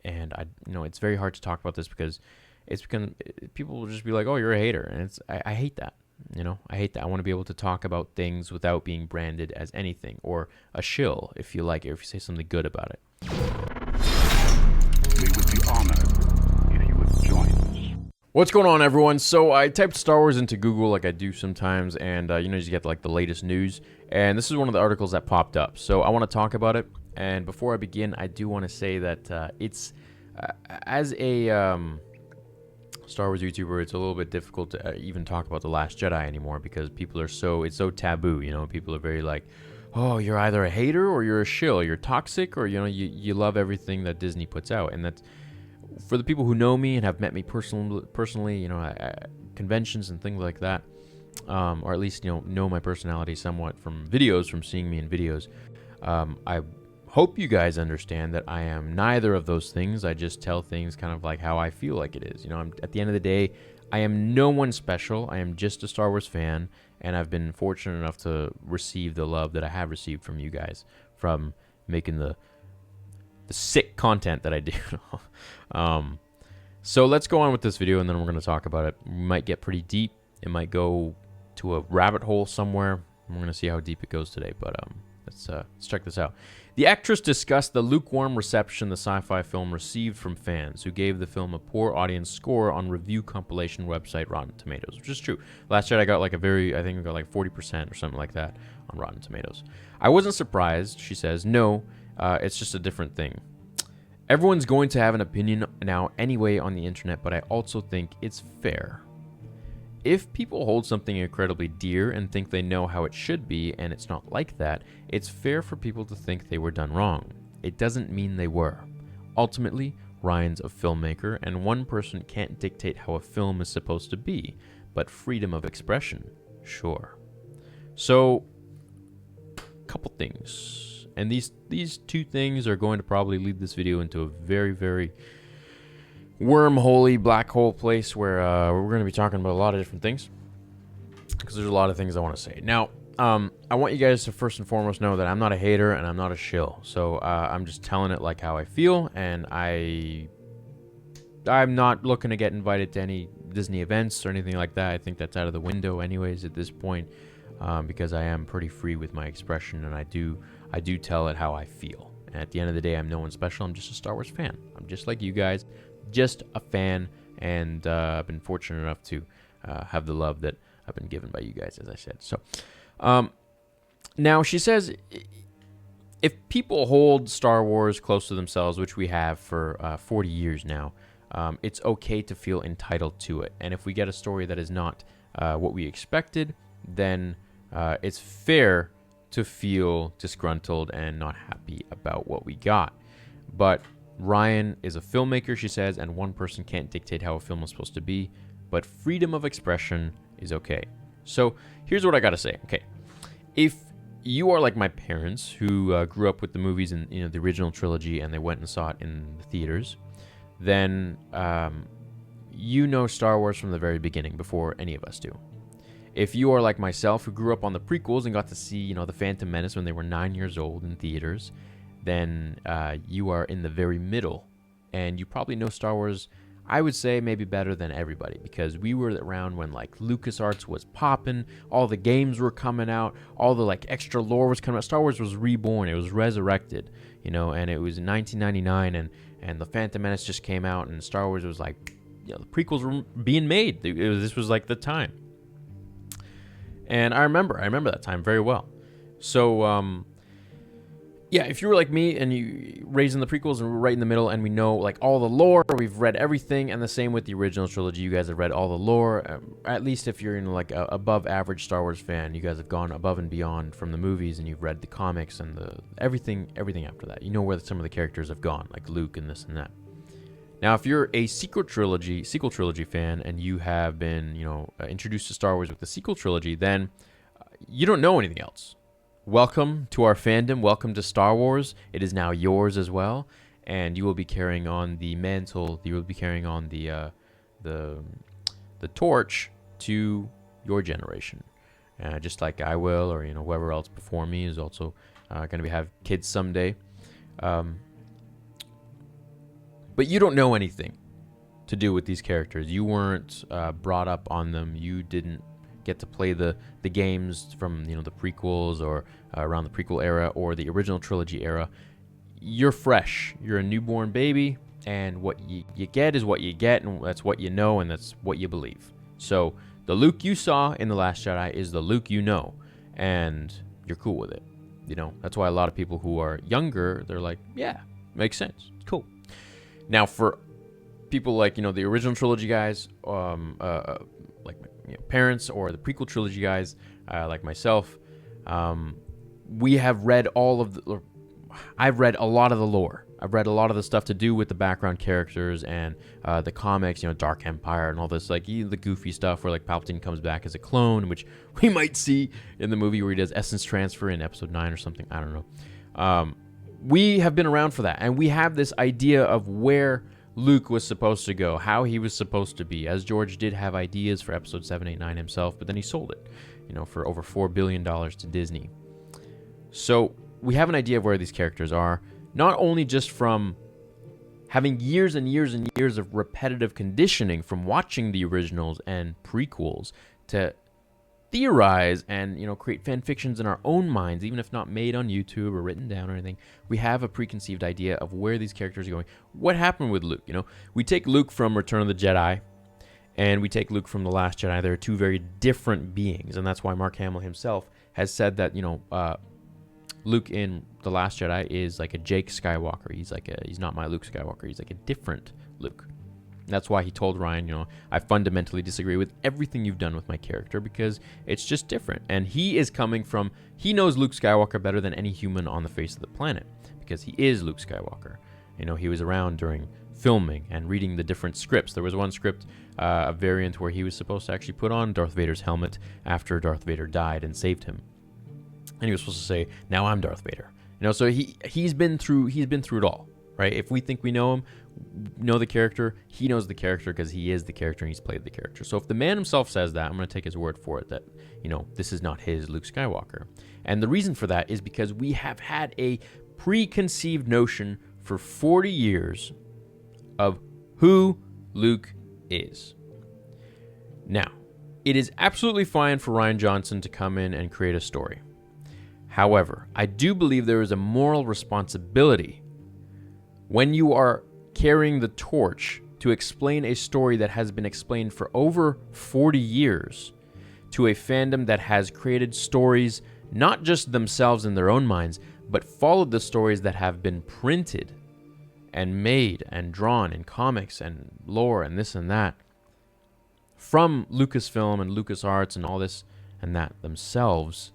and it's very hard to talk about this because people will just be like, "Oh, you're a hater," and I hate that. I hate that. I want to be able to talk about things without being branded as anything, or a shill if you like it, or if you say something good about it. We would be honored if you would join us. What's going on, everyone? So I typed Star Wars into Google like I do sometimes, and you get like the latest news, and this is one of the articles that popped up. So I want to talk about it, and before I begin, I do want to say that it's as a Star Wars YouTuber, it's a little bit difficult to even talk about The Last Jedi anymore because it's so taboo. People are very like, oh, you're either a hater or you're a shill. You're toxic, or you love everything that Disney puts out. And that's for the people who know me and have met me personally. At conventions and things like that, or at least know my personality somewhat from seeing me in videos. I hope you guys understand that I am neither of those things. I just tell things kind of like how I feel like it is. At the end of the day, I am no one special. I am just a Star Wars fan, and I've been fortunate enough to receive the love that I have received from you guys, from making the sick content that I do. So let's go on with this video, and then we're going to talk about it. We might get pretty deep. It might go to a rabbit hole somewhere. We're going to see how deep it goes today, but let's check this out. The actress discussed the lukewarm reception the sci-fi film received from fans who gave the film a poor audience score on review compilation website Rotten Tomatoes, which is true. Last Jedi got like I think it got like 40% or something like that on Rotten Tomatoes. I wasn't surprised, she says. No, it's just a different thing. Everyone's going to have an opinion now anyway on the internet, but I also think it's fair. If people hold something incredibly dear and think they know how it should be, and it's not like that, it's fair for people to think they were done wrong. It doesn't mean they were. Ultimately, Ryan's a filmmaker, and one person can't dictate how a film is supposed to be, but freedom of expression, sure. So, couple things. And these two things are going to probably lead this video into a very, very wormholey black hole place where we're going to be talking about a lot of different things, because there's a lot of things I want to say. Now, I want you guys to first and foremost know that I'm not a hater and I'm not a shill. So I'm just telling it like how I feel, and I'm not looking to get invited to any Disney events or anything like that. I think that's out of the window anyways at this point, because I am pretty free with my expression, and I do tell it how I feel. And at the end of the day, I'm no one special. I'm just a Star Wars fan. I'm just like you guys. Just a fan, and I've been fortunate enough to have the love that I've been given by you guys, as I said. So, now she says, if people hold Star Wars close to themselves, which we have for 40 years now, it's okay to feel entitled to it. And if we get a story that is not what we expected, then it's fair to feel disgruntled and not happy about what we got. But Ryan is a filmmaker, she says, and one person can't dictate how a film is supposed to be, but freedom of expression is okay. So here's what I gotta say. Okay, if you are like my parents, who grew up with the movies in the original trilogy, and they went and saw it in the theaters, then Star Wars from the very beginning, before any of us do. If you are like myself, who grew up on the prequels and got to see the Phantom Menace when they were 9 years old in theaters, then you are in the very middle, and you probably know Star Wars, I would say, maybe better than everybody, because we were around when like LucasArts was popping, all the games were coming out, all the like extra lore was coming out. Star Wars was reborn, it was resurrected, and it was in 1999, and the Phantom Menace just came out, and Star Wars was like, the prequels were being made. This was like the time, and I remember that time very well. So yeah, if you were like me and you raised in the prequels and we're right in the middle, and we know like all the lore, we've read everything, and the same with the original trilogy. You guys have read all the lore. At least if you're in like a above average Star Wars fan, you guys have gone above and beyond from the movies, and you've read the comics and everything after that. You know where some of the characters have gone, like Luke and this and that. Now, if you're a sequel trilogy fan, and you have been introduced to Star Wars with the sequel trilogy, then you don't know anything else. Welcome to our fandom. Welcome to Star Wars. It is now yours as well, and you will be carrying on the mantle. You will be carrying on the torch to your generation, just like I will, or whoever else before me is also going to have kids someday. But you don't know anything to do with these characters. You weren't brought up on them. You didn't get to play the games from the prequels or around the prequel era or the original trilogy era. You're fresh. You're a newborn baby, and what you get is what you get, and that's what you know, and that's what you believe. So the Luke you saw in The Last Jedi is the Luke you know, and you're cool with it. That's why a lot of people who are younger, they're like, yeah, makes sense. Cool. Now, for people like, the original trilogy guys, like parents, or the prequel trilogy guys, like myself, we have read I've read a lot of the lore. I've read a lot of the stuff to do with the background characters and the comics, Dark Empire and all this, like the goofy stuff where like Palpatine comes back as a clone, which we might see in the movie where he does essence transfer in episode 9 or something. I don't know. We have been around for that, and we have this idea of where Luke was supposed to go, how he was supposed to be, as George did have ideas for episode 7, 8, 9 himself, but then he sold it, for over $4 billion to Disney. So we have an idea of where these characters are, not only just from having years and years and years of repetitive conditioning from watching the originals and prequels to theorize and create fan fictions in our own minds, even if not made on YouTube or written down or anything. We have a preconceived idea of where these characters are going. What happened with Luke? We take Luke from Return of the Jedi, and we take Luke from The Last Jedi. They're two very different beings, and that's why Mark Hamill himself has said that Luke in The Last Jedi is like a Jake Skywalker. He's not my Luke Skywalker. He's like a different Luke. That's why he told Ryan, I fundamentally disagree with everything you've done with my character because it's just different. And he knows Luke Skywalker better than any human on the face of the planet because he is Luke Skywalker. He was around during filming and reading the different scripts. There was one script, a variant where he was supposed to actually put on Darth Vader's helmet after Darth Vader died and saved him. And he was supposed to say, "Now I'm Darth Vader." So he's been through it all, right? If we think we know him, know the character, he knows the character because he is the character and he's played the character. So if the man himself says that, I'm going to take his word for it that, this is not his Luke Skywalker. And the reason for that is because we have had a preconceived notion for 40 years of who Luke is. Now, it is absolutely fine for Rian Johnson to come in and create a story. However, I do believe there is a moral responsibility when you are carrying the torch to explain a story that has been explained for over 40 years to a fandom that has created stories, not just themselves in their own minds, but followed the stories that have been printed and made and drawn in comics and lore and this and that from Lucasfilm and LucasArts and all this and that themselves.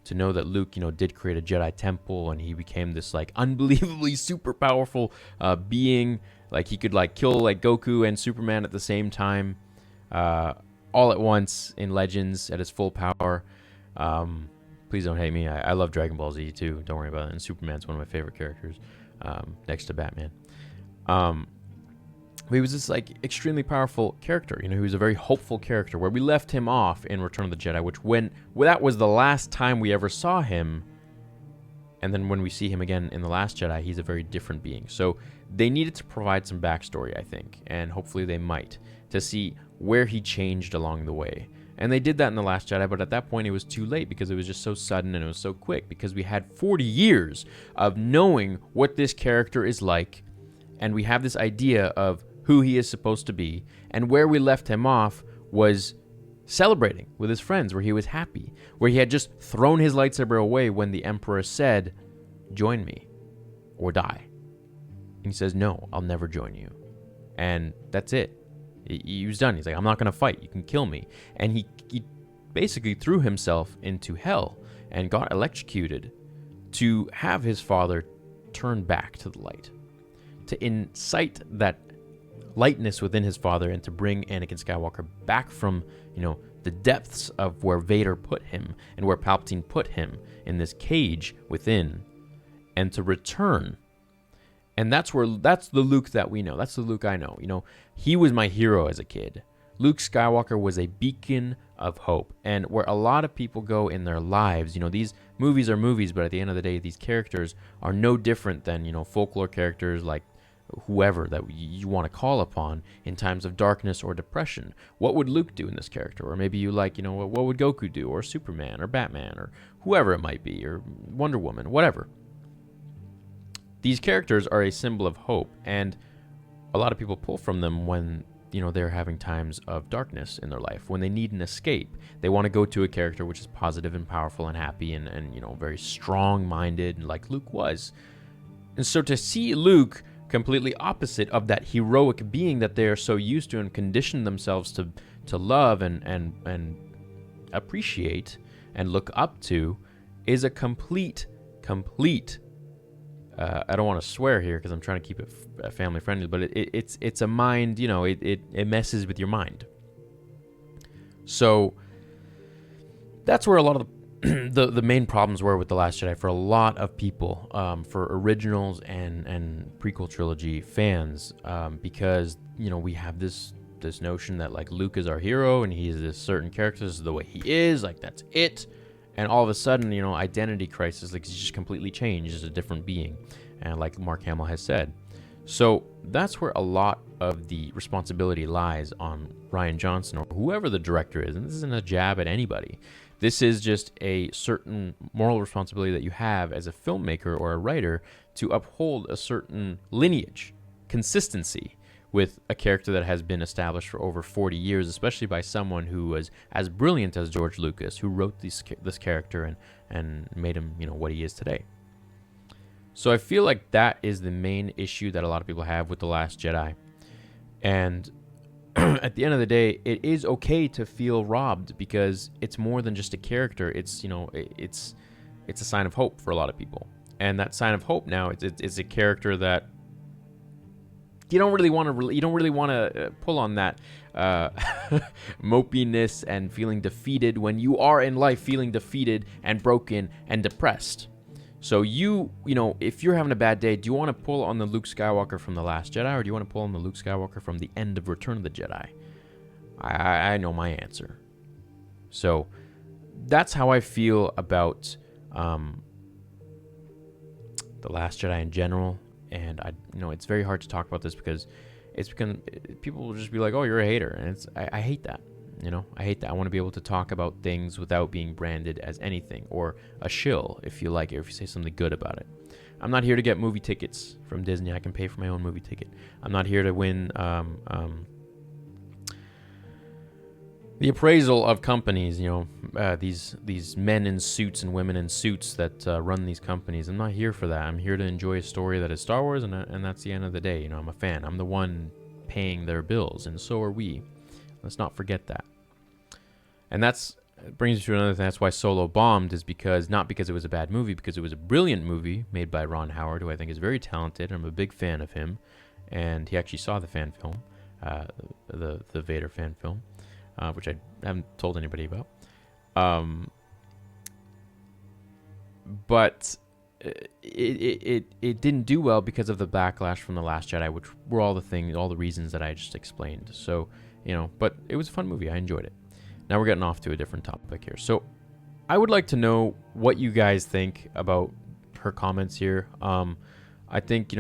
To know that Luke, did create a Jedi temple and he became this like unbelievably super powerful being. Like he could like kill like Goku and Superman at the same time, all at once in Legends at his full power. Please don't hate me. I love Dragon Ball Z too. Don't worry about it. And Superman's one of my favorite characters, next to Batman. He was this like extremely powerful character. He was a very hopeful character. Where we left him off in Return of the Jedi, that was the last time we ever saw him. And then when we see him again in The Last Jedi, he's a very different being. So they needed to provide some backstory, I think, and hopefully they might, to see where he changed along the way. And they did that in The Last Jedi, but at that point it was too late because it was just so sudden and it was so quick because we had 40 years of knowing what this character is like, and we have this idea of who he is supposed to be, and where we left him off was celebrating with his friends, where he was happy, where he had just thrown his lightsaber away when the Emperor said, "Join me or die." And he says, "No, I'll never join you." And that's it. He was done. He's like, "I'm not going to fight. You can kill me." And he basically threw himself into hell and got electrocuted to have his father turn back to the light, to incite that lightness within his father and to bring Anakin Skywalker back from, the depths of where Vader put him and where Palpatine put him in this cage within, and to return. And that's the Luke that we know. That's the Luke I know. He was my hero as a kid. Luke Skywalker was a beacon of hope. And where a lot of people go in their lives, these movies are movies, but at the end of the day, these characters are no different than, folklore characters like whoever that you want to call upon in times of darkness or depression. What would Luke do in this character? Or maybe you like, what would Goku do? Or Superman or Batman or whoever it might be, or Wonder Woman, whatever. These characters are a symbol of hope, and a lot of people pull from them when they're having times of darkness in their life, when they need an escape. They want to go to a character which is positive and powerful and happy and very strong-minded, like Luke was. And so to see Luke completely opposite of that heroic being that they are so used to and conditioned themselves to love and appreciate and look up to, is a complete I don't want to swear here because I'm trying to keep it family friendly, but it's a mind, it messes with your mind. So that's where a lot of the main problems were with The Last Jedi for a lot of people, for originals and prequel trilogy fans, because we have this notion that like Luke is our hero and he is this certain character, this is the way he is, like that's it. And all of a sudden, identity crisis, like he's just completely changed, he's a different being, and like Mark Hamill has said. So that's where a lot of the responsibility lies on Rian Johnson or whoever the director is. And this isn't a jab at anybody. This is just a certain moral responsibility that you have as a filmmaker or a writer to uphold a certain lineage, consistency with a character that has been established for over 40 years, especially by someone who was as brilliant as George Lucas, who wrote this character and made him, what he is today. So I feel like that is the main issue that a lot of people have with The Last Jedi. And at the end of the day, it is okay to feel robbed because it's more than just a character. It's, it's a sign of hope for a lot of people. And that sign of hope now, it's a character that you don't really want to pull on that mopiness and feeling defeated when you are in life feeling defeated and broken and depressed. So if you're having a bad day, do you want to pull on the Luke Skywalker from The Last Jedi, or do you want to pull on the Luke Skywalker from the end of Return of the Jedi? I know my answer. So that's how I feel about The Last Jedi in general. And it's very hard to talk about this because people will just be like, "Oh, you're a hater," and I hate that. I hate that. I want to be able to talk about things without being branded as anything or a shill, if you like it, or if you say something good about it. I'm not here to get movie tickets from Disney. I can pay for my own movie ticket. I'm not here to win the appraisal of companies, these men in suits and women in suits that run these companies. I'm not here for that. I'm here to enjoy a story that is Star Wars, and that's the end of the day. I'm a fan. I'm the one paying their bills, and so are we. Let's not forget that. And that brings me to another thing. That's why Solo bombed, is not because it was a bad movie, because it was a brilliant movie made by Ron Howard, who I think is very talented. I'm a big fan of him, and he actually saw the fan film, the Vader fan film. Which I haven't told anybody about. But it didn't do well because of the backlash from The Last Jedi, which were all the reasons that I just explained. So, but it was a fun movie. I enjoyed it. Now we're getting off to a different topic here. So I would like to know what you guys think about her comments here. I think,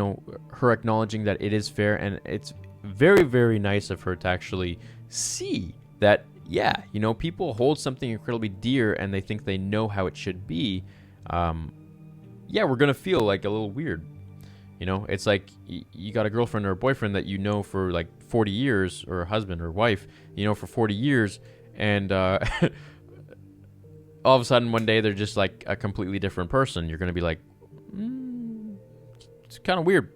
her acknowledging that it is fair, and it's very, very nice of her to actually see that, people hold something incredibly dear and they think they know how it should be. We're going to feel like a little weird. It's like you got a girlfriend or a boyfriend that for like 40 years, or a husband or wife, for 40 years. And all of a sudden one day they're just like a completely different person. You're going to be like, it's kind of weird.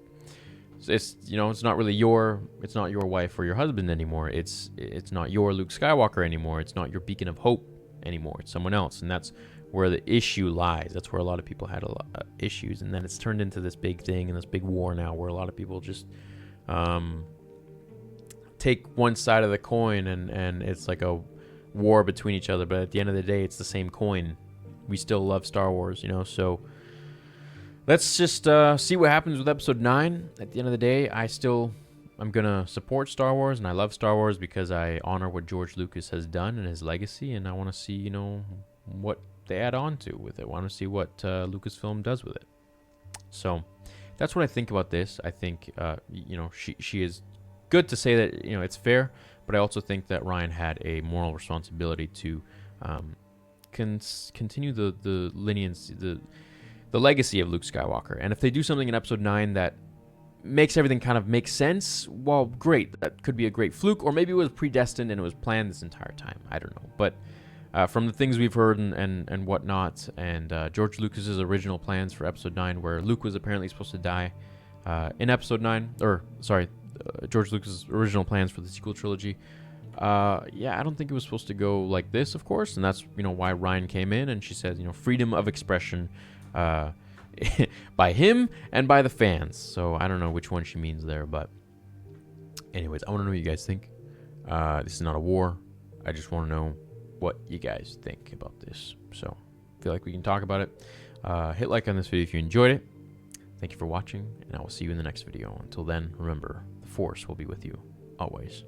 It's it's not your wife or your husband anymore. It's not your Luke Skywalker anymore. It's not your beacon of hope anymore. It's someone else, and that's where the issue lies. That's where a lot of people had a lot of issues, and then it's turned into this big thing and this big war now, where a lot of people just take one side of the coin, and it's like a war between each other. But at the end of the day, it's the same coin. We still love Star Wars, so. Let's just see what happens with Episode 9. At the end of the day, I'm going to support Star Wars, and I love Star Wars because I honor what George Lucas has done and his legacy, and I want to see, what they add on to with it. I want to see what Lucasfilm does with it. So, that's what I think about this. I think, she is good to say that, it's fair, but I also think that Ryan had a moral responsibility to continue the lineage, the legacy of Luke Skywalker. And if they do something in Episode 9 that makes everything kind of make sense, well, great. That could be a great fluke, or maybe it was predestined and it was planned this entire time. I don't know. But from the things we've heard and whatnot, and George Lucas's original plans for Episode 9, where Luke was apparently supposed to die in Episode 9, George Lucas's original plans for the sequel trilogy, I don't think it was supposed to go like this, of course, and that's why Ryan came in and she said freedom of expression by him and by the fans. So I don't know which one she means there, but anyways, I want to know what you guys think. This is not a war. I just want to know what you guys think about this. So I feel like we can talk about it. Hit like on this video if you enjoyed it. Thank you for watching, and I will see you in the next video. Until then, remember, the Force will be with you always.